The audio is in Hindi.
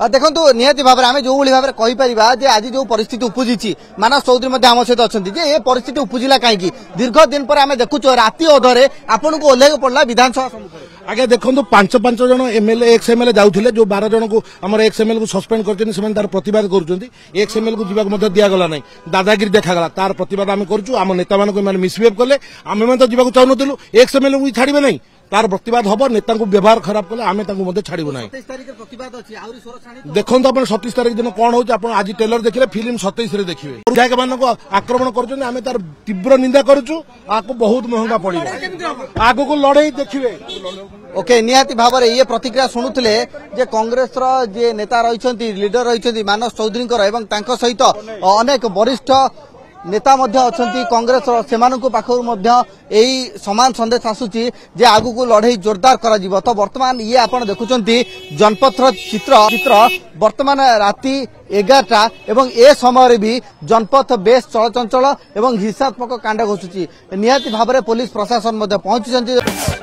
देखो निहाती भाव में जो भाव में कहीपर आज जो परिस्थिति उपजी मानस चौधरी आम सहित अच्छा ये परिस्थिति उपजिला कहीं दीर्घ दिन पर आम देखु राति अधरे आपन को ओह्लैक पड़ा विधानसभा आगे देखो 5 जन एमएलए एक्स एमएलए जाऊे जो 12 जन को आम एक्स एमएलए को सस्पेंड कर प्रतिवाद कर एक्स एमएलए को जीवा दिगला ना दादागिरी देखागला तार प्रतिवाद आम करूँ नेता मान मिसबिहेव कले आम तो जावाक चाहूँ एक्स एमएलए को छाड़े ना तार प्रतिवाद हम नेता व्यवहार खराब कले आम छाड़ू ना देखो आप 27 तारीख दिन कौन हो आज टेलर देखिए फिल्म 27 देखिए विधायक मान आक्रमण कर तार तीव्र निंदा करुचु आपको बहुत महंगा पड़ो आग को लड़े देखिए ओके निहाती भाव में ये प्रतिक्रिया शुणुले जे कांग्रेस जे नेता रही लीडर रही मानस चौधरी सहित अनेक वरिष्ठ नेता अच्छा कांग्रेस से यही समान संदेश आसूची जे आगु को लड़े जोरदार करा तो वर्तमान ये आप देखुंट जनपथ चित्र वर्तमान राति 11टा एवं ए समय भी जनपथ बेस चलचंचल एवं हिंसात्मक कांड घुसुची निहाती भाव में पुलिस प्रशासन पहुंची।